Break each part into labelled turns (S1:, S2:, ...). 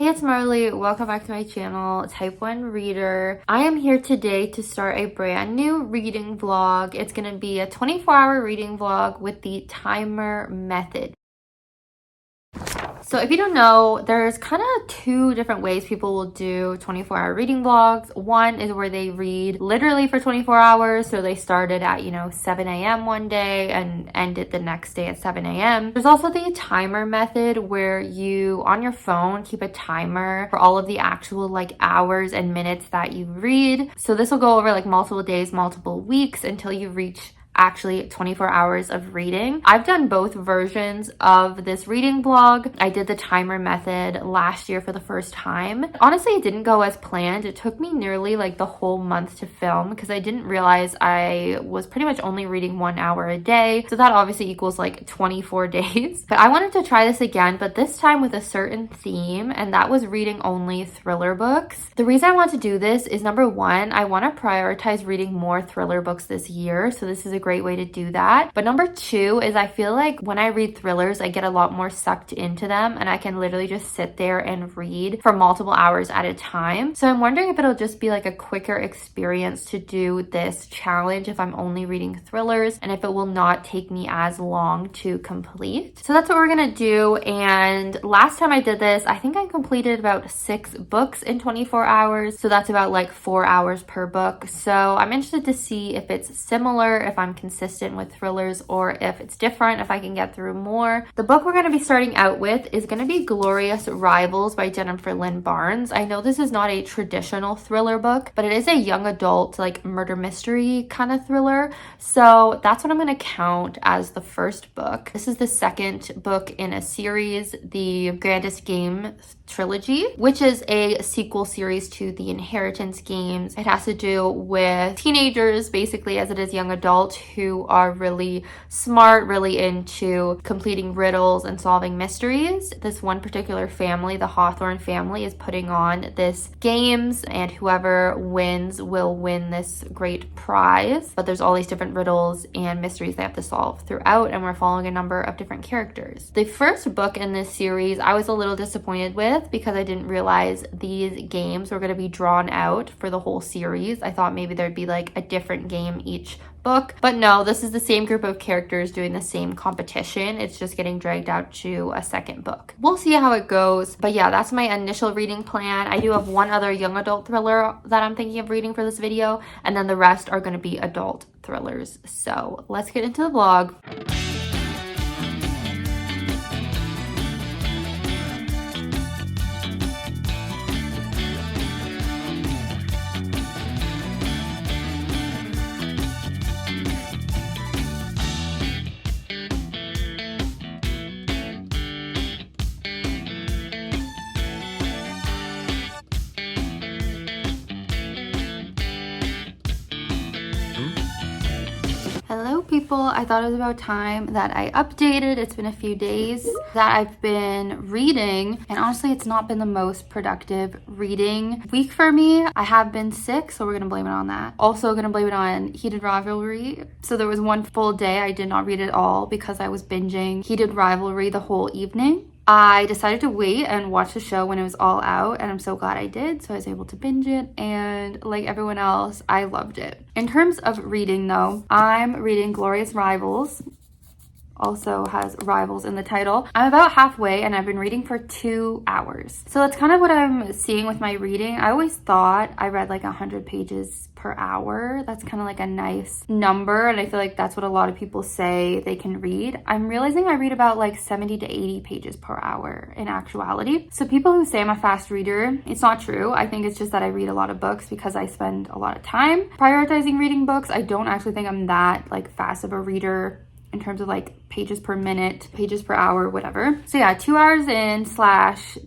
S1: it's Marley. Welcome back to my channel, Type 1 Reader. I am here today to start a brand new reading vlog. It's going to be a 24-hour reading vlog with the timer method. So if you don't know, there's kind of two different ways people will do 24-hour reading vlogs. One is where they read literally for 24 hours. So they started at, 7 a.m. one day and ended the next day at 7 a.m. There's also the timer method where you, on your phone, keep a timer for all of the actual hours and minutes that you read. So this will go over multiple days, multiple weeks until you reach actually 24 hours of reading. I've done both versions of this reading vlog. I did the timer method last year for the first time. Honestly, it didn't go as planned. It took me nearly the whole month to film because I didn't realize I was pretty much only reading 1 hour a day. So that obviously equals 24 days. But I wanted to try this again, but this time with a certain theme, and that was reading only thriller books. The reason I want to do this is number one, I want to prioritize reading more thriller books this year. So this is a great way to do that. But number two is I feel like when I read thrillers, I get a lot more sucked into them and I can literally just sit there and read for multiple hours at a time. So I'm wondering if it'll just be a quicker experience to do this challenge if I'm only reading thrillers and if it will not take me as long to complete. So that's what we're gonna do. And last time I did this, I think I completed about 6 books in 24 hours. So that's about 4 hours per book. So I'm interested to see if it's similar, if I'm consistent with thrillers, or if it's different, if I can get through more. The book we're going to be starting out with is going to be Glorious Rivals by Jennifer Lynn Barnes. I know this is not a traditional thriller book, but it is a young adult murder mystery kind of thriller. So that's what I'm going to count as the first book. This is the second book in a series, the Grandest Game trilogy, which is a sequel series to the Inheritance games. It has to do with teenagers, basically, as it is young adults who are really smart, really into completing riddles and solving mysteries. This one particular family, the Hawthorne family, is putting on this games, and whoever wins will win this great prize. But there's all these different riddles and mysteries they have to solve throughout, and we're following a number of different characters. The first book in this series I was a little disappointed with because I didn't realize these games were going to be drawn out for the whole series. I thought maybe there'd be a different game each book, but no, this is the same group of characters doing the same competition. It's just getting dragged out to a second book. We'll see how it goes, but yeah, that's my initial reading plan. I do have one other young adult thriller that I'm thinking of reading for this video, and then the rest are going to be adult thrillers. So let's get into the vlog. Hello people, I thought it was about time that I updated. It's been a few days that I've been reading, and honestly it's not been the most productive reading week for me. I have been sick, so we're gonna blame it on that. Also gonna blame it on Heated Rivalry. So there was one full day I did not read at all because I was binging Heated Rivalry the whole evening. I decided to wait and watch the show when it was all out, and I'm so glad I did. So I was able to binge it, and like everyone else, I loved it. In terms of reading though, I'm reading Glorious Rivals. Also has rivals in the title. I'm about halfway and I've been reading for 2 hours. So that's kind of what I'm seeing with my reading. I always thought I read 100 pages per hour. That's kind of a nice number, and I feel like that's what a lot of people say they can read. I'm realizing I read about 70 to 80 pages per hour in actuality. So people who say I'm a fast reader, it's not true. I think it's just that I read a lot of books because I spend a lot of time prioritizing reading books. I don't actually think I'm that fast of a reader in terms of pages per minute, pages per hour, whatever. So yeah, 2 hours in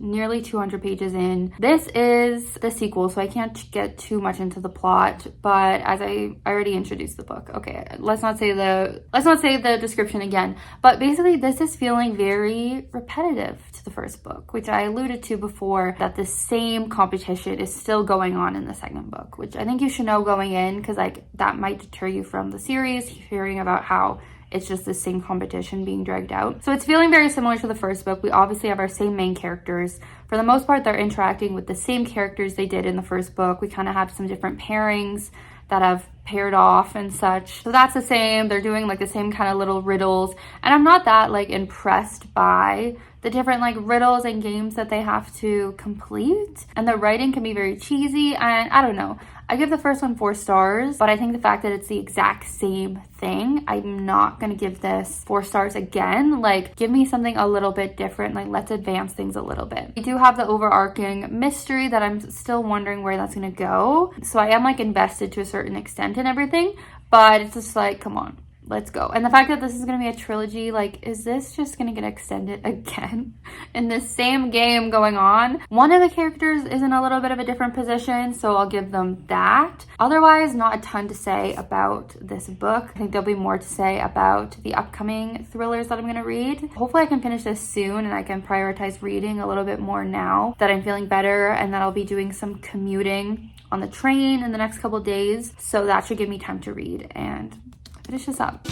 S1: / nearly 200 pages in. This is the sequel, so I can't get too much into the plot, but as I already introduced the book. Okay, let's not say the description again. But basically this is feeling very repetitive to the first book, which I alluded to before, that the same competition is still going on in the second book, which I think you should know going in, because that might deter you from the series, hearing about how it's just the same competition being dragged out. So it's feeling very similar to the first book. We obviously have our same main characters. For the most part, they're interacting with the same characters they did in the first book. We kind of have some different pairings that have paired off and such. So that's the same. They're doing like the same kind of little riddles. And I'm not that like impressed by the different like riddles and games that they have to complete. And the writing can be very cheesy, and I don't know. I give the first one 4 stars, but I think the fact that it's the exact same thing, I'm not gonna give this 4 stars again. Like, give me something a little bit different. Like, let's advance things a little bit. We do have the overarching mystery that I'm still wondering where that's gonna go. So I am like invested to a certain extent in everything, but it's just like, come on. Let's go. And the fact that this is going to be a trilogy, like, is this just going to get extended again in the same game going on? One of the characters is in a little bit of a different position, so I'll give them that. Otherwise, not a ton to say about this book. I think there'll be more to say about the upcoming thrillers that I'm going to read. Hopefully I can finish this soon and I can prioritize reading a little bit more now that I'm feeling better, and that I'll be doing some commuting on the train in the next couple days. So that should give me time to read and finish this up.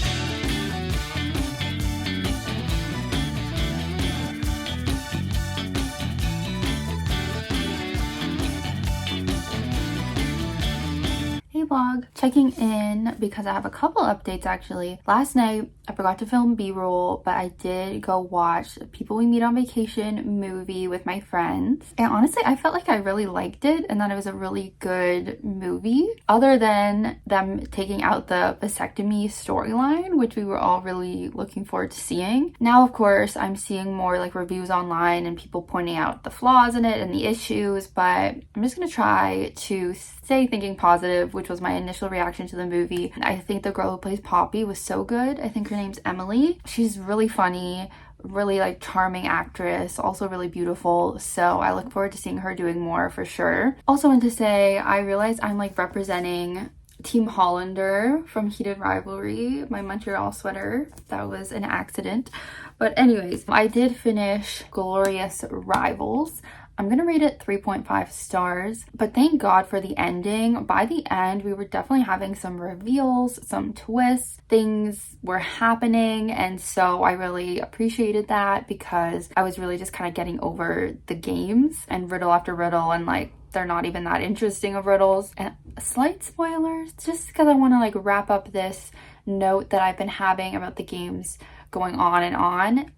S1: Hey vlog, checking in because I have a couple updates actually. Last night I forgot to film b-roll, but I did go watch People We Meet on Vacation movie with my friends, and honestly I felt like I really liked it and that it was a really good movie, other than them taking out the vasectomy storyline, which we were all really looking forward to seeing. Now of course I'm seeing more like reviews online and people pointing out the flaws in it and the issues, but I'm just gonna try to stay thinking positive, which was my initial reaction to the movie. I think the girl who plays Poppy was so good. I think her name's Emily. She's really funny, really like charming actress, also really beautiful, so I look forward to seeing her doing more for sure. Also want to say, I realized I'm like representing Team Hollander from Heated Rivalry, my Montreal sweater. That was an accident. But anyways, I did finish Glorious Rivals. I'm gonna rate it 3.5 stars, but thank God for the ending. By the end, we were definitely having some reveals, some twists, things were happening, and so I really appreciated that because I was really just kind of getting over the games and riddle after riddle, and like they're not even that interesting of riddles. And slight spoilers, just because I want to like wrap up this note that I've been having about the games going on and on.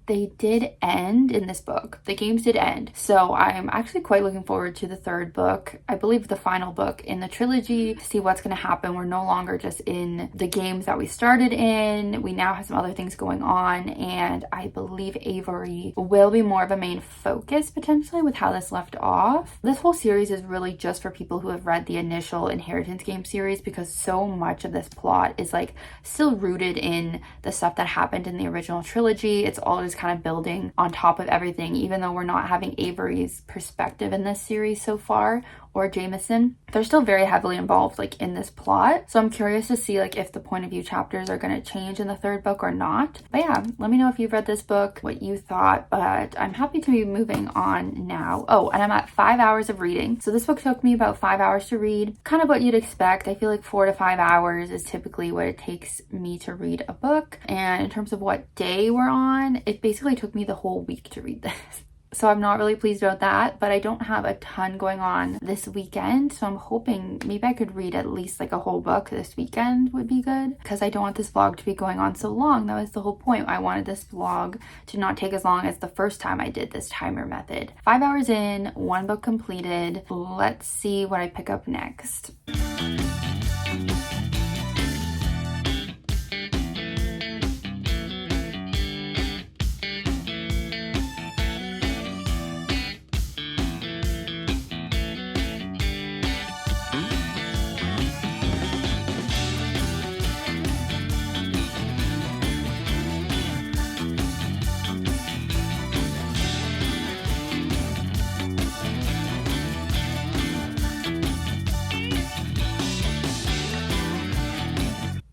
S1: They did end in this book. The games did end. So I'm actually quite looking forward to the third book. I believe the final book in the trilogy, to see what's going to happen. We're no longer just in the games that we started in. We now have some other things going on, and I believe Avery will be more of a main focus potentially with how this left off. This whole series is really just for people who have read the initial Inheritance game series, because so much of this plot is like still rooted in the stuff that happened in the original trilogy. It's all just kind of building on top of everything, even though we're not having Avery's perspective in this series so far, or Jameson. They're still very heavily involved like in this plot. So I'm curious to see like if the point of view chapters are going to change in the third book or not. But yeah, let me know if you've read this book, what you thought, but I'm happy to be moving on now. Oh, and I'm at 5 hours of reading. So this book took me about 5 hours to read, kind of what you'd expect. I feel like 4 to 5 hours is typically what it takes me to read a book. And in terms of what day we're on, it basically took me the whole week to read this. So I'm not really pleased about that, but I don't have a ton going on this weekend. So I'm hoping maybe I could read at least like a whole book this weekend would be good, because I don't want this vlog to be going on so long. That was the whole point. I wanted this vlog to not take as long as the first time I did this timer method. 5 hours in, 1 book completed. Let's see what I pick up next.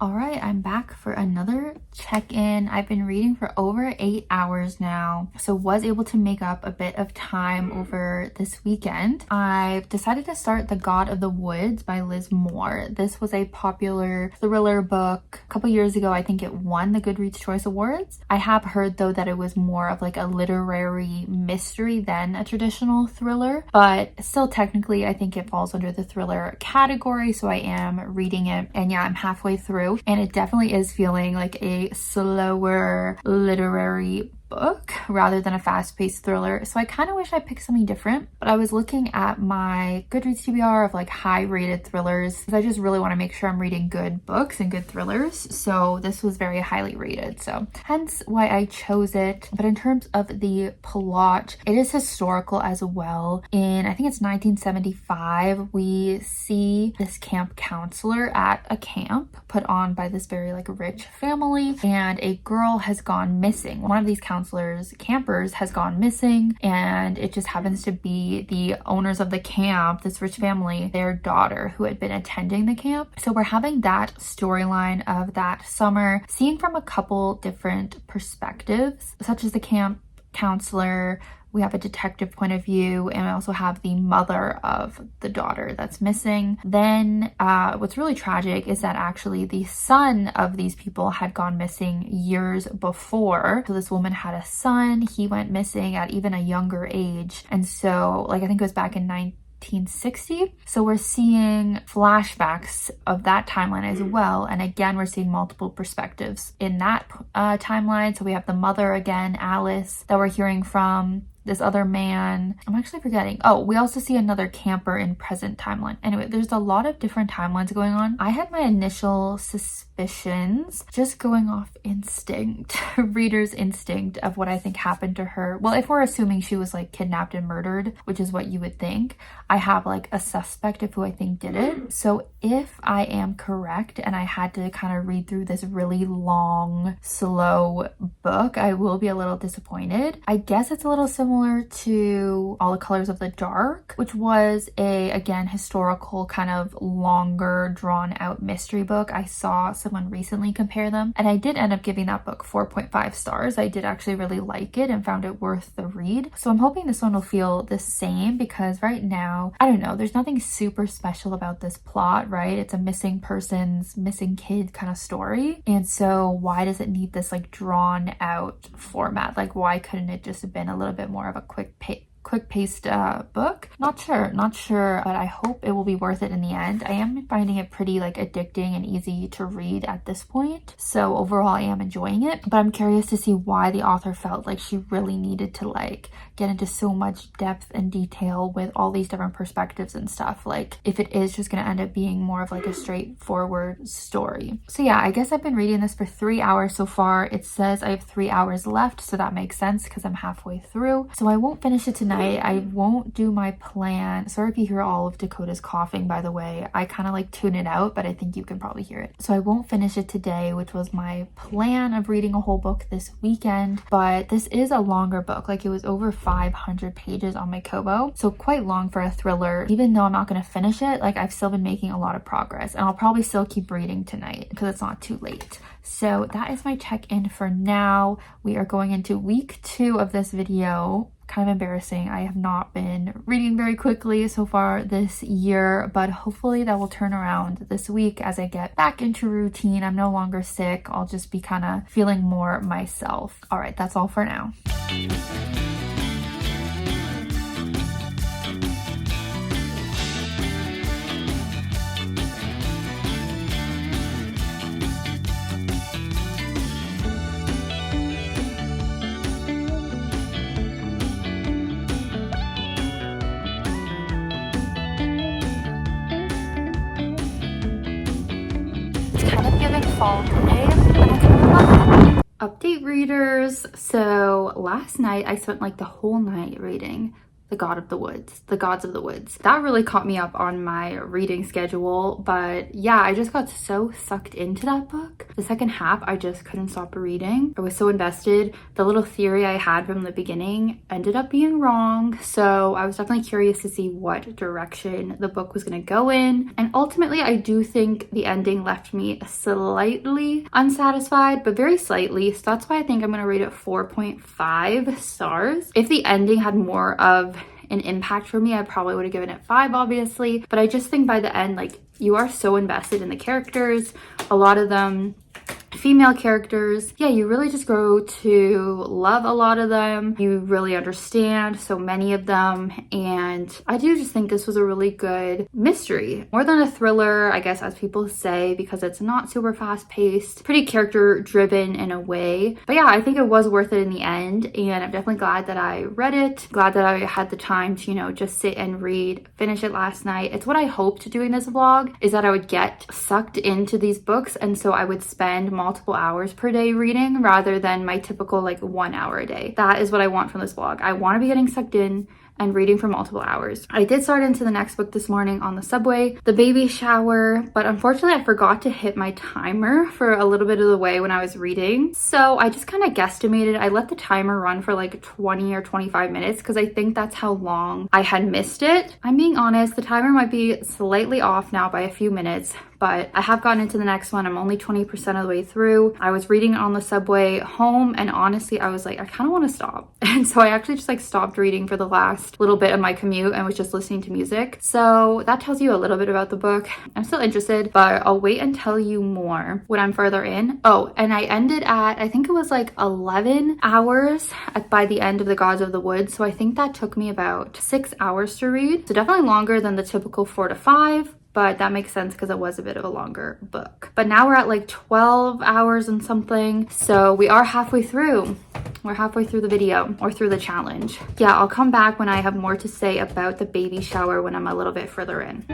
S1: All right, I'm back for another check-in. I've been reading for over 8 hours now, so was able to make up a bit of time over this weekend. I've decided to start The God of the Woods by Liz Moore. This was a popular thriller book a couple years ago. I think it won the Goodreads Choice Awards. I have heard though that it was more of like a literary mystery than a traditional thriller, but still technically I think it falls under the thriller category, so I am reading it. And yeah, I'm halfway through, and it definitely is feeling like a slower literary book rather than a fast-paced thriller. So I kind of wish I picked something different, but I was looking at my Goodreads TBR of like high-rated thrillers because I just really want to make sure I'm reading good books and good thrillers. So this was very highly rated, so hence why I chose it. But in terms of the plot, it is historical as well. In I think it's 1975, we see this camp counselor at a camp put on by this very like rich family, and a girl has gone missing. One of these campers has gone missing, and it just happens to be the owners of the camp, this rich family, their daughter who had been attending the camp. So we're having that storyline of that summer, seen from a couple different perspectives, such as the camp counselor. We have a detective point of view, and we also have the mother of the daughter that's missing. Then what's really tragic is that actually the son of these people had gone missing years before. So this woman had a son. He went missing at even a younger age. And so like I think it was back in 1960. So we're seeing flashbacks of that timeline as well. And again, we're seeing multiple perspectives in that timeline. So we have the mother again, Alice, that we're hearing from. This other man, I'm actually forgetting. Oh, we also see another camper in present timeline. Anyway, there's a lot of different timelines going on. I had my initial suspicions just going off instinct, reader's instinct of what I think happened to her. Well, if we're assuming she was like kidnapped and murdered, which is what you would think, I have like a suspect of who I think did it. So if I am correct and I had to kind of read through this really long, slow book, I will be a little disappointed. I guess it's a little similar to All the Colors of the Dark, which was a, again, historical kind of longer drawn out mystery book. I saw someone recently compare them, and I did end up giving that book 4.5 stars. I did actually really like it and found it worth the read. So I'm hoping this one will feel the same, because right now, I don't know, there's nothing super special about this plot, right? It's a missing person's, missing kid kind of story. And so why does it need this like drawn out format? Like why couldn't it just have been a little bit more of a quick-paced book? Not sure, but I hope it will be worth it in the end. I am finding it pretty like addicting and easy to read at this point, so overall I am enjoying it, but I'm curious to see why the author felt like she really needed to like get into so much depth and detail with all these different perspectives and stuff, like if it is just going to end up being more of like a straightforward story. So yeah, I guess I've been reading this for 3 hours so far. It says I have 3 hours left, so that makes sense because I'm halfway through. So I won't finish it tonight. I won't do my plan. Sorry if you hear all of Dakota's coughing, by the way. I kind of like tune it out, but I think you can probably hear it. So I won't finish it today, which was my plan of reading a whole book this weekend, but this is a longer book. Like it was over 500 pages on my Kobo, so quite long for a thriller. Even though I'm not going to finish it, like I've still been making a lot of progress, and I'll probably still keep reading tonight because it's not too late. So that is my check-in for now. We are going into week 2 of this video. Kind of embarrassing. I have not been reading very quickly so far this year, but hopefully that will turn around this week as I get back into routine. I'm no longer sick. I'll just be kind of feeling more myself. All right, that's all for now. Fall today, update readers. So last night I spent like the whole night reading The God of the Woods, The Gods of the Woods. That really caught me up on my reading schedule, but yeah, I just got so sucked into that book. The second half, I just couldn't stop reading. I was so invested. The little theory I had from the beginning ended up being wrong, so I was definitely curious to see what direction the book was going to go in. And ultimately, I do think the ending left me slightly unsatisfied, but very slightly, so that's why I think I'm going to rate it 4.5 stars. If the ending had more of an impact for me, I probably would have given it 5, obviously, but I just think by the end, like, you are so invested in the characters, a lot of them female characters. Yeah, you really just grow to love a lot of them. You really understand so many of them, and I do just think this was a really good mystery. More than a thriller, I guess, as people say, because it's not super fast-paced, pretty character-driven in a way. But yeah, I think it was worth it in the end, and I'm definitely glad that I read it. Glad that I had the time to, you know, just sit and read, finish it last night. It's what I hoped doing this vlog, is that I would get sucked into these books, and so I would spend multiple hours per day reading rather than my typical like 1 hour a day. That is what I want from this vlog. I want to be getting sucked in and reading for multiple hours. I did start into the next book this morning on the subway, The Baby Shower, but unfortunately I forgot to hit my timer for a little bit of the way when I was reading. So I just kind of guesstimated. I let the timer run for like 20 or 25 minutes because I think that's how long I had missed it. I'm being honest, the timer might be slightly off now by a few minutes, but I have gotten into the next one. I'm only 20% of the way through. I was reading on the subway home, and honestly, I was like, I kind of want to stop. And so I actually just like stopped reading for the last little bit of my commute and was just listening to music. So that tells you a little bit about the book. I'm still interested, but I'll wait and tell you more when I'm further in. Oh, and I ended at, I think it was like 11 hours by the end of The Gods of the Woods. So I think that took me about 6 hours to read. So definitely longer than the typical 4 to 5. But that makes sense because it was a bit of a longer book. But now we're at like 12 hours and something. So we are halfway through. We're halfway through the video, or through the challenge. Yeah, I'll come back when I have more to say about The Baby Shower when I'm a little bit further in.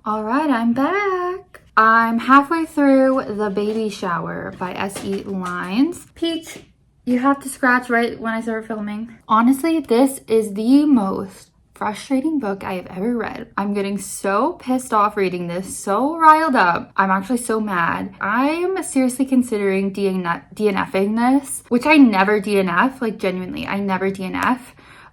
S1: All right, I'm back. I'm halfway through The Baby Shower by S.E. Lynes. Pete, you have to scratch right when I start filming. Honestly, this is the most frustrating book I have ever read. I'm getting so pissed off reading this, so riled up. I'm actually so mad. I'm seriously considering DNFing this, which I never DNF, like genuinely, I never DNF.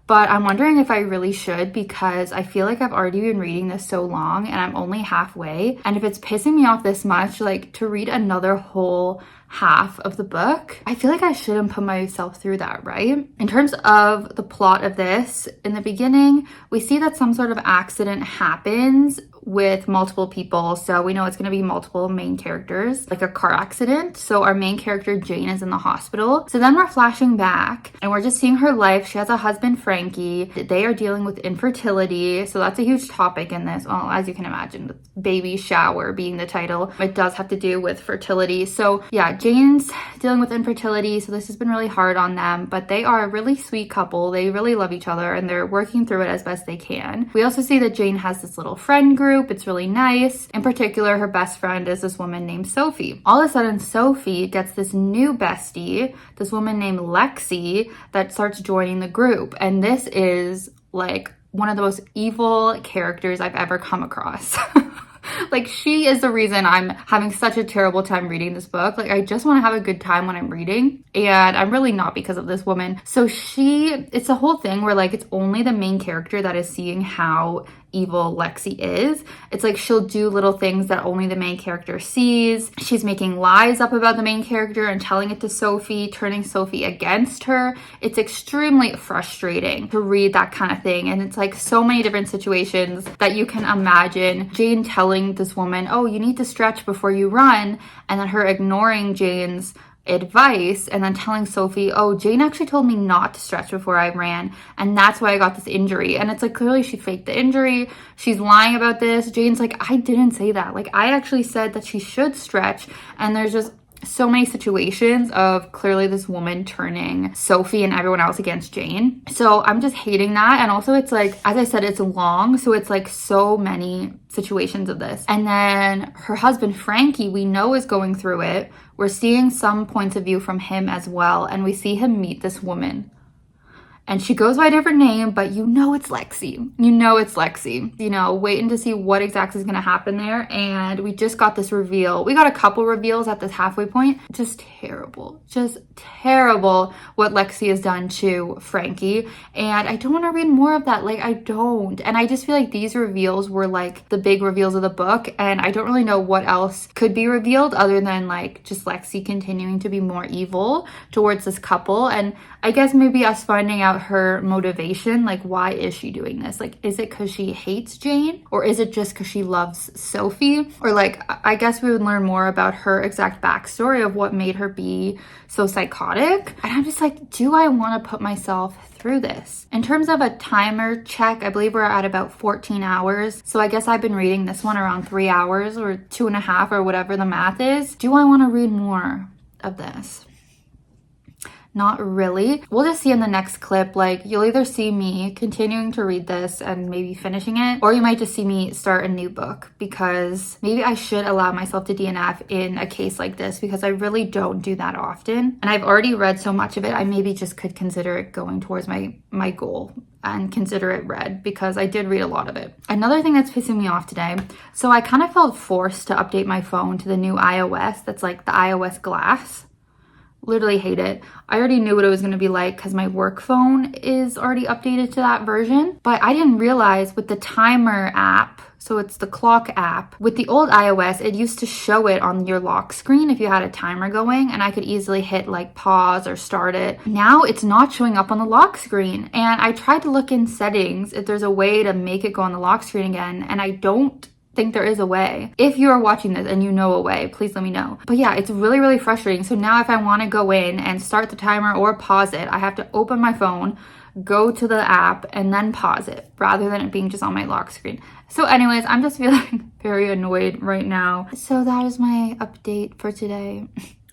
S1: But I'm wondering if I really should, because I feel like I've already been reading this so long and I'm only halfway. And if it's pissing me off this much, like to read another whole half of the book, I feel like I shouldn't put myself through that, right? In terms of the plot of this, in the beginning, we see that some sort of accident happens with multiple people. So we know it's going to be multiple main characters, like a car accident. So our main character, Jane, is in the hospital. So then we're flashing back and we're just seeing her life. She has a husband, Frankie. They are dealing with infertility. So that's a huge topic in this. Well, as you can imagine, with Baby Shower being the title, it does have to do with fertility. So yeah, Jane's dealing with infertility. So this has been really hard on them, but they are a really sweet couple. They really love each other and they're working through it as best they can. We also see that Jane has this little friend group. It's really nice. In particular, her best friend is this woman named Sophie. All of a sudden, Sophie gets this new bestie, this woman named Lexi, that starts joining the group. And this is like one of the most evil characters I've ever come across. Like, she is the reason I'm having such a terrible time reading this book. Like, I just want to have a good time when I'm reading, and I'm really not because of this woman. So it's a whole thing where like it's only the main character that is seeing how evil Lexi is. It's like she'll do little things that only the main character sees. She's making lies up about the main character and telling it to Sophie, turning Sophie against her. It's extremely frustrating to read that kind of thing. And it's like so many different situations that you can imagine. Jane telling this woman, oh, you need to stretch before you run, and then her ignoring Jane's advice and then telling Sophie, oh, Jane actually told me not to stretch before I ran, and that's why I got this injury. And it's like, clearly she faked the injury. She's lying about this. Jane's like, I didn't say that. Like, I actually said that she should stretch. And there's just
S2: so many situations of clearly this woman turning Sophie and everyone else against Jane. So I'm just hating that. And also it's like, as I said, it's long. So it's like so many situations of this. And then her husband, Frankie, we know is going through it. We're seeing some points of view from him as well. And we see him meet this woman. And she goes by a different name, but you know it's Lexi. You know it's Lexi. You know, waiting to see what exactly is going to happen there. And we just got this reveal. We got a couple reveals at this halfway point. Just terrible. Just terrible what Lexi has done to Frankie. And I don't want to read more of that. Like, I don't. And I just feel like these reveals were like the big reveals of the book. And I don't really know what else could be revealed other than like just Lexi continuing to be more evil towards this couple. And I guess maybe us finding out her motivation, like why is she doing this? Like, is it because she hates Jane, or is it just because she loves Sophie? Or like, I guess we would learn more about her exact backstory of what made her be so psychotic. And I'm just like, do I want to put myself through this? In terms of a timer check, I believe we're at about 14 hours. So I guess I've been reading this one around 3 hours or 2.5 or whatever the math is. Do I want to read more of this? Not really. We'll just see in the next clip. Like, you'll either see me continuing to read this and maybe finishing it, or you might just see me start a new book, because maybe I should allow myself to DNF in a case like this, because I really don't do that often. And I've already read so much of it, I maybe just could consider it going towards my goal and consider it read, because I did read a lot of it. Another thing that's pissing me off today, so I kind of felt forced to update my phone to the new iOS that's like the iOS glass. Literally hate it. I already knew what it was going to be like because my work phone is already updated to that version. But I didn't realize with the timer app, so it's the clock app, with the old iOS, it used to show it on your lock screen if you had a timer going, and I could easily hit like pause or start it. Now it's not showing up on the lock screen. And I tried to look in settings if there's a way to make it go on the lock screen again, and I don't think there is a way. If you are watching this and you know a way, please let me know. But yeah, it's really, really frustrating. So now if I want to go in and start the timer or pause it, I have to open my phone, go to the app, and then pause it, rather than it being just on my lock screen. So anyways, I'm just feeling very annoyed right now. So that is my update for today.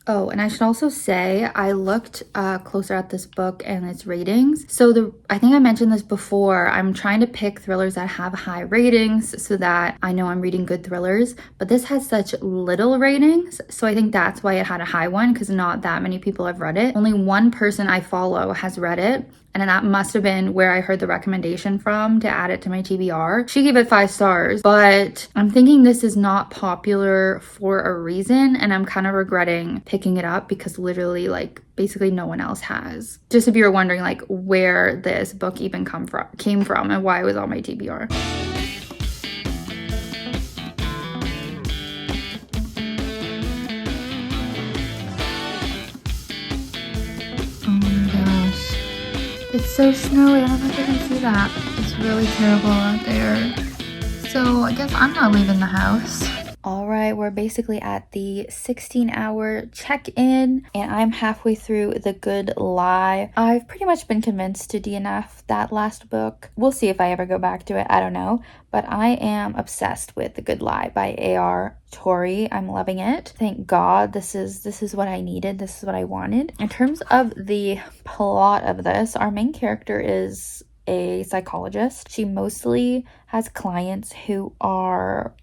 S2: Oh, and I should also say I looked closer at this book and its ratings. So I think I mentioned this before. I'm trying to pick thrillers that have high ratings so that I know I'm reading good thrillers. But this has such little ratings, so I think that's why it had a high one, because not that many people have read it. Only one person I follow has read it. And that must have been where I heard the recommendation from to add it to my TBR. She gave it 5 stars, but I'm thinking this is not popular for a reason, and I'm kind of regretting picking it up because literally, like, basically no one else has. Just if you were wondering, like, where this book even came from and why it was on my TBR. It's so snowy. I don't know if you can see that. It's really terrible out there. So I guess I'm not leaving the house. All right, we're basically at the 16-hour check-in, and I'm halfway through The Good Lie. I've pretty much been convinced to DNF that last book. We'll see if I ever go back to it. I don't know. But I am obsessed with The Good Lie by A.R. Torre. I'm loving it. Thank God. This is what I needed. This is what I wanted. In terms of the plot of this, our main character is a psychologist. She mostly has clients who are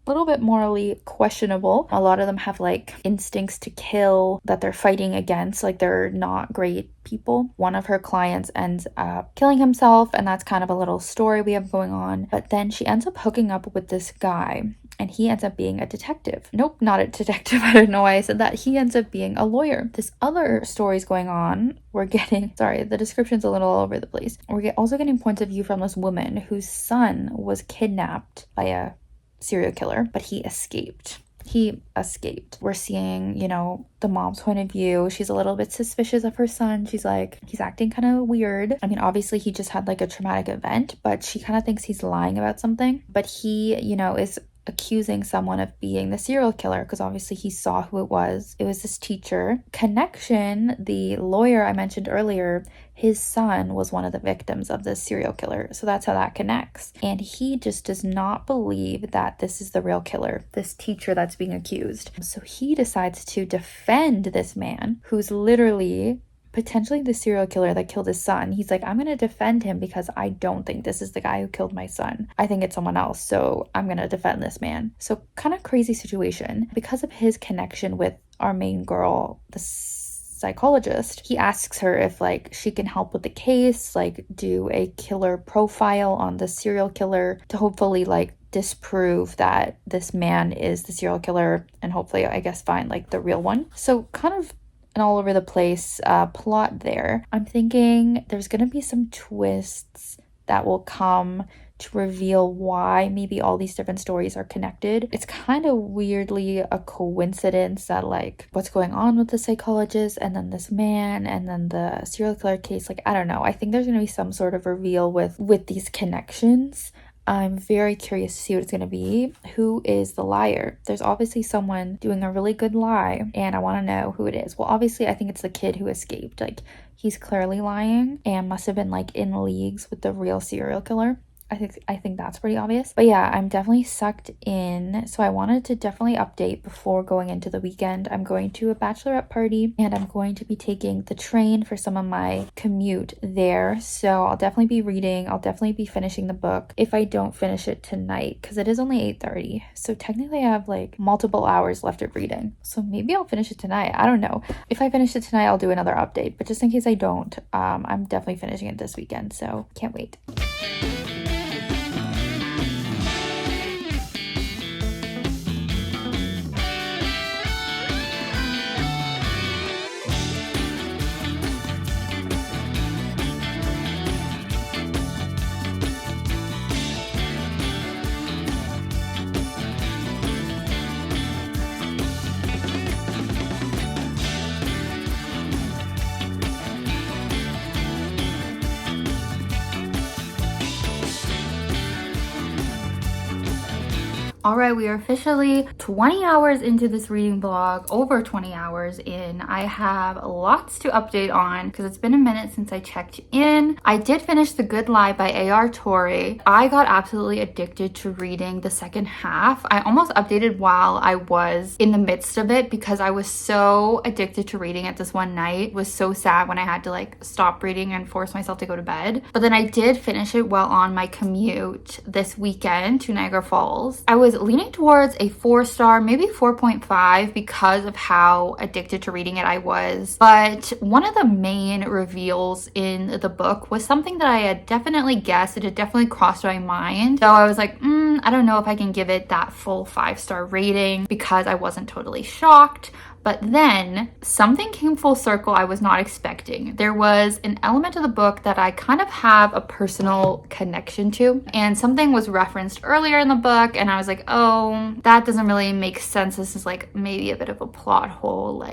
S2: a little bit morally questionable. A lot of them have like instincts to kill that they're fighting against, like they're not great people. One of her clients ends up killing himself, and that's kind of a little story we have going on. But then she ends up hooking up with this guy, and he ends up being a detective. Nope, not a detective. I don't know why I said that. He ends up being a lawyer. This other story's going on. We're getting, sorry, the description's a little all over the place. We're also getting points of view from this woman whose son was kidnapped by a serial killer, but he escaped. We're seeing, you know, the mom's point of view. She's a little bit suspicious of her son. She's like, he's acting kind of weird. I mean, obviously he just had like a traumatic event, but she kind of thinks he's lying about something. But he, you know, is accusing someone of being the serial killer because obviously he saw who it was. It was this teacher. Connection, the lawyer I mentioned earlier, his son was one of the victims of this serial killer. So that's how that connects. And he just does not believe that this is the real killer, this teacher that's being accused. So he decides to defend this man who's literally potentially the serial killer that killed his son. He's like, I'm going to defend him because I don't think this is the guy who killed my son. I think it's someone else. So I'm going to defend this man. So kind of crazy situation. Because of his connection with our main girl, the psychologist, he asks her if like she can help with the case, like do a killer profile on the serial killer to hopefully like disprove that this man is the serial killer and hopefully I guess find like the real one. So kind of an all over the place plot there. I'm thinking there's gonna be some twists that will come to reveal why maybe all these different stories are connected. It's kind of weirdly a coincidence that like what's going on with the psychologist and then this man and then the serial killer case, like I don't know. I think there's gonna be some sort of reveal with these connections. I'm very curious to see what it's going to be. Who is the liar? There's obviously someone doing a really good lie, and I want to know who it is. Well, obviously, I think it's the kid who escaped. Like, he's clearly lying and must have been, like, in leagues with the real serial killer. I think that's pretty obvious. But yeah, I'm definitely sucked in. So I wanted to definitely update before going into the weekend. I'm going to a bachelorette party and I'm going to be taking the train for some of my commute there. So I'll definitely be reading. I'll definitely be finishing the book if I don't finish it tonight because it is only 8:30. So technically I have like multiple hours left of reading. So maybe I'll finish it tonight. I don't know. If I finish it tonight, I'll do another update. But just in case I don't, I'm definitely finishing it this weekend. So can't wait. All right, we are officially 20 hours into this reading vlog, over 20 hours in. I have lots to update on because it's been a minute since I checked in. I did finish The Good Lie by A.R. Torre. I got absolutely addicted to reading the second half. I almost updated while I was in the midst of it because I was so addicted to reading it this one night. It was so sad when I had to like stop reading and force myself to go to bed. But then I did finish it while on my commute this weekend to Niagara Falls. I was leaning towards a 4-star, maybe 4.5 because of how addicted to reading it I was. But one of the main reveals in the book was something that I had definitely guessed. It had definitely crossed my mind. So I was like, I don't know if I can give it that full 5-star rating because I wasn't totally shocked. But then something came full circle I was not expecting. There was an element of the book that I kind of have a personal connection to, and something was referenced earlier in the book and I was like, oh, that doesn't really make sense. This is like maybe a bit of a plot hole,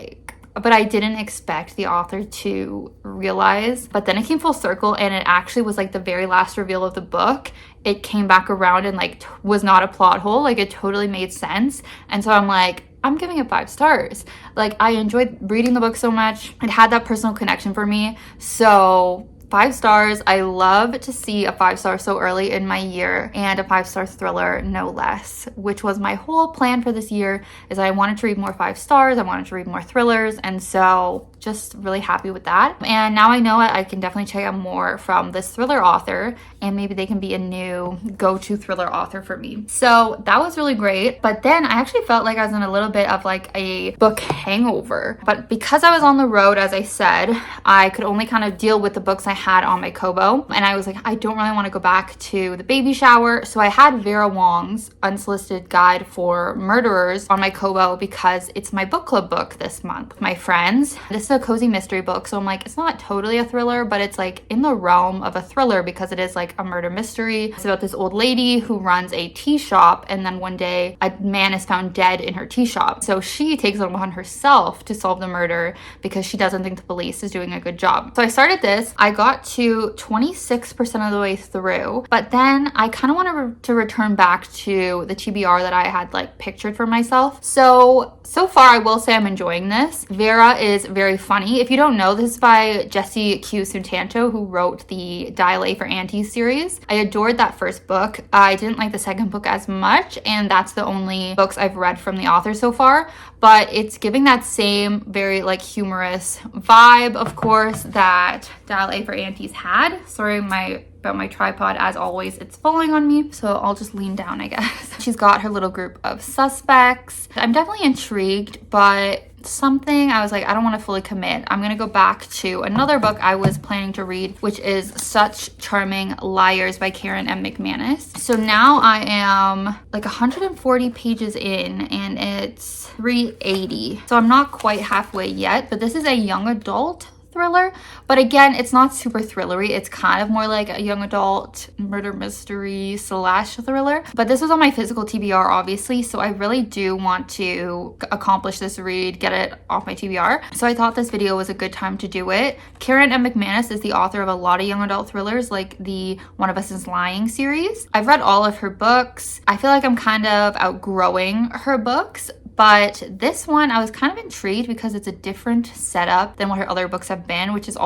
S2: but I didn't expect the author to realize. But then it came full circle and it actually was like the very last reveal of the book. It came back around and like was not a plot hole. Like it totally made sense. And so I'm like, I'm giving it 5 stars. Like I enjoyed reading the book so much. It had that personal connection for me. So 5 stars. I love to see a 5-star so early in my year, and a 5-star thriller no less, which was my whole plan for this year. Is I wanted to read more 5 stars. I wanted to read more thrillers, and so just really happy with that. And now I know I can definitely check out more from this thriller author, and maybe they can be a new go-to thriller author for me. So that was really great. But then I actually felt like I was in a little bit of like a book hangover. But because I was on the road, as I said, I could only kind of deal with the books I had on my Kobo. And I was like, I don't really want to go back to the baby shower. So I had Vera Wong's Unsolicited Guide for Murderers on my Kobo because it's my book club book this month. My friends, this a cozy mystery book, so I'm like, it's not totally a thriller, but it's like in the realm of a thriller because it is like a murder mystery. It's about this old lady who runs a tea shop, and then one day a man is found dead in her tea shop. So she takes it upon herself to solve the murder because she doesn't think the police is doing a good job. So I started this. I got to 26% of the way through, but then I kind of wanted to return back to the TBR that I had like pictured for myself. So far I will say I'm enjoying this. Vera is very funny. If you don't know, this is by Jessie Q. Sutanto, who wrote the Dial A for Auntie series. I adored that first book. I didn't like the second book as much, and that's the only books I've read from the author so far, but it's giving that same very like humorous vibe, of course, that Dial A for Aunties had. Sorry about my tripod, as always, it's falling on me, so I'll just lean down, I guess. She's got her little group of suspects. I'm definitely intrigued, but something I was like, I don't want to fully commit. I'm gonna go back to another book I was planning to read, which is Such Charming Liars by Karen M. Mcmanus. So now I am like 140 pages in, and it's 380, so I'm not quite halfway yet, but this is a young adult thriller, but again, it's not super thrillery. It's kind of more like a young adult murder mystery / thriller. But this was on my physical TBR, obviously, so I really do want to accomplish this read, get it off my TBR. So I thought this video was a good time to do it. Karen M. Mcmanus is the author of a lot of young adult thrillers, like the One of Us is Lying series. I've read all of her books. I feel like I'm kind of outgrowing her books, but this one I was kind of intrigued because it's a different setup than what her other books have been, which is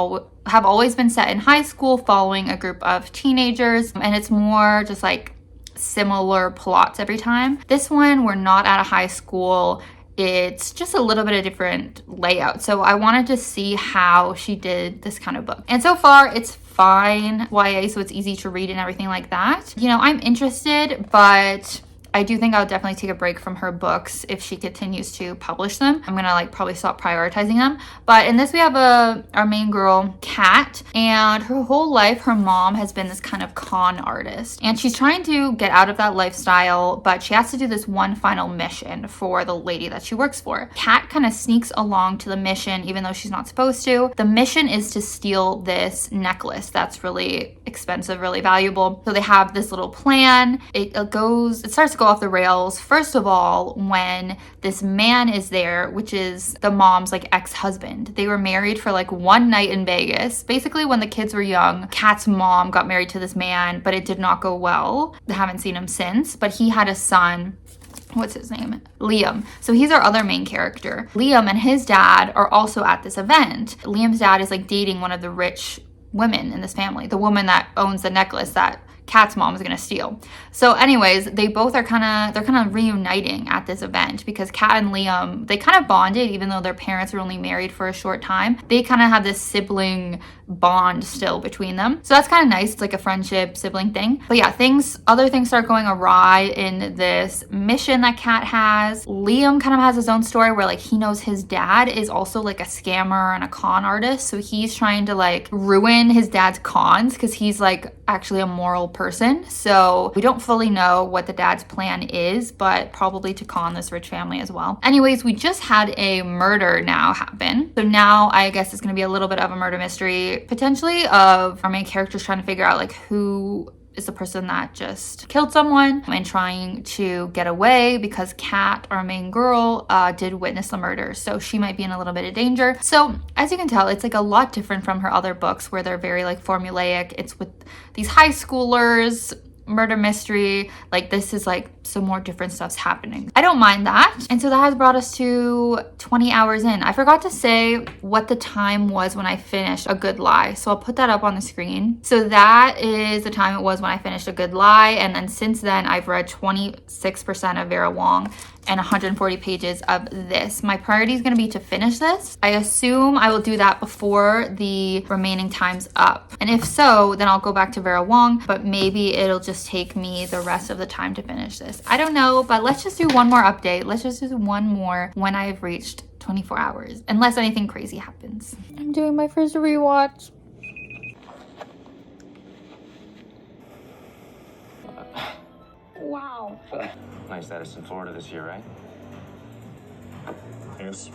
S2: have always been set in high school following a group of teenagers, and it's more just like similar plots every time. This one, we're not at a high school. It's just a little bit of different layout. So I wanted to see how she did this kind of book. And so far it's fine YA, so it's easy to read and everything like that. You know, I'm interested, but I do think I'll definitely take a break from her books if she continues to publish them. I'm gonna like probably stop prioritizing them. But in this we have our main girl, Kat, and her whole life her mom has been this kind of con artist, and she's trying to get out of that lifestyle, but she has to do this one final mission for the lady that she works for. Kat kind of sneaks along to the mission even though she's not supposed to. The mission is to steal this necklace that's really expensive, really valuable. So they have this little plan. It starts to go off the rails, first of all, when this man is there, which is the mom's like ex-husband. They were married for like one night in Vegas. Basically, when the kids were young, Kat's mom got married to this man, but it did not go well. I haven't seen him since, but he had a son. What's his name? Liam. So he's our other main character. Liam and his dad are also at this event. Liam's dad is like dating one of the rich women in this family, the woman that owns the necklace that Kat's mom is gonna steal. So anyways, they're kind of reuniting at this event because Kat and Liam, they kind of bonded even though their parents were only married for a short time. They kind of have this sibling bond still between them. So that's kind of nice. It's like a friendship sibling thing. But yeah, other things start going awry in this mission that Kat has. Liam kind of has his own story where like he knows his dad is also like a scammer and a con artist. So he's trying to like ruin his dad's cons because he's like actually a moral person. So we don't fully know what the dad's plan is, but probably to con this rich family as well. Anyways, we just had a murder now happen. So now I guess it's going to be a little bit of a murder mystery, potentially, of our main characters trying to figure out like who is the person that just killed someone and trying to get away because Kat, our main girl, did witness the murder. So she might be in a little bit of danger. So as you can tell, it's like a lot different from her other books where they're very like formulaic. It's with these high schoolers, murder mystery. Like this is like some more different stuff's happening. I don't mind that. And so that has brought us to 20 hours in. I forgot to say what the time was when I finished A Good Lie. So I'll put that up on the screen. So that is the time it was when I finished A Good Lie. And then since then I've read 26% of Vera Wong and 140 pages of this. My priority is going to be to finish this. I assume I will do that before the remaining time's up. And if so, then I'll go back to Vera Wong, but maybe it'll just take me the rest of the time to finish this. I don't know, but let's just do one more update. Let's just do one more when I have reached 24 hours, unless anything crazy happens. I'm doing my first rewatch. Wow.
S3: Nice status in Florida this year, right?
S4: Yes.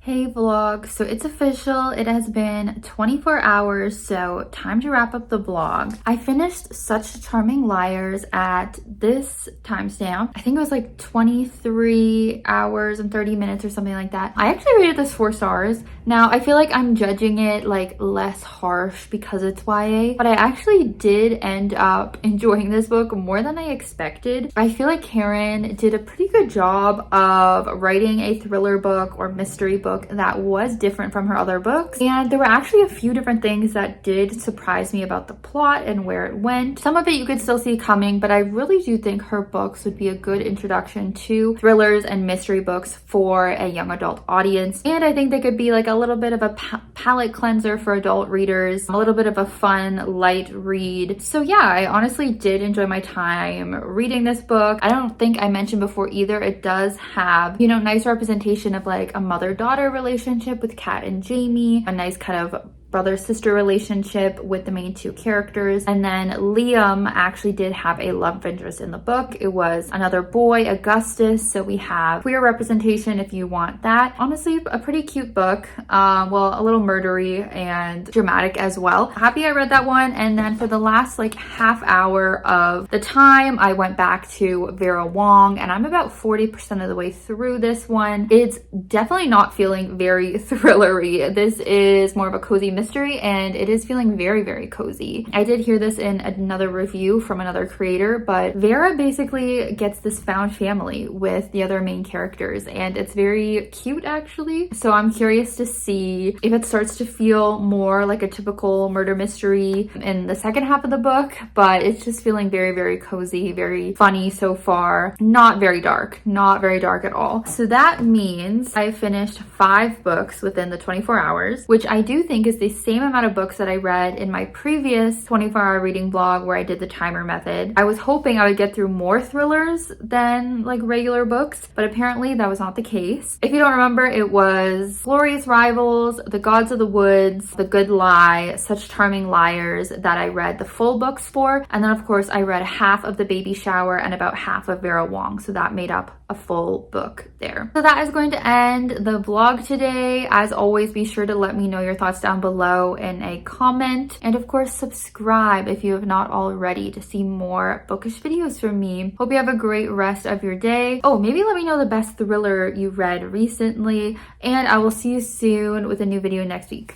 S2: Hey vlog, so it's official. It has been 24 hours, so time to wrap up the vlog. I finished Such Charming Liars at this timestamp. I think it was like 23 hours and 30 minutes or something like that. I actually rated this 4 stars. Now, I feel like I'm judging it like less harsh because it's YA, but I actually did end up enjoying this book more than I expected. I feel like Karen did a pretty good job of writing a thriller book or mystery book that was different from her other books, and there were actually a few different things that did surprise me about the plot and where it went. Some of it you could still see coming, but I really do think her books would be a good introduction to thrillers and mystery books for a young adult audience, and I think they could be like a little bit of a palate cleanser for adult readers, a little bit of a fun light read. So yeah, I honestly did enjoy my time reading this book. I don't think I mentioned before either, it does have, you know, nice representation of like a mother-daughter relationship with Kat and Jamie, a nice kind of brother-sister relationship with the main 2 characters, and then Liam actually did have a love interest in the book. It was another boy, Augustus, so we have queer representation if you want that. Honestly, a pretty cute book, well, a little murdery and dramatic as well. Happy I read that one. And then for the last like half hour of the time, I went back to Vera Wong, and I'm about 40% of the way through this one. It's definitely not feeling very thrillery. This is more of a cozy mystery, and it is feeling very, very cozy. I did hear this in another review from another creator, but Vera basically gets this found family with the other main characters, and it's very cute actually. So I'm curious to see if it starts to feel more like a typical murder mystery in the second half of the book, but it's just feeling very, very cozy, very funny so far. Not very dark at all. So that means I finished 5 books within the 24 hours, which I do think is the same amount of books that I read in my previous 24-hour reading vlog where I did the timer method. I was hoping I would get through more thrillers than like regular books, but apparently that was not the case. If you don't remember, it was Glorious Rivals, The Gods of the Woods, The Good Lie, Such Charming Liars that I read the full books for, and then of course I read half of The Baby Shower and about half of Vera Wong, so that made up a full book there. So that is going to end the vlog today. As always, be sure to let me know your thoughts down below in a comment, and of course subscribe if you have not already to see more bookish videos from me. Hope you have a great rest of your day. Oh, maybe let me know the best thriller you read recently, and I will see you soon with a new video next week.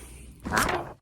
S2: Bye.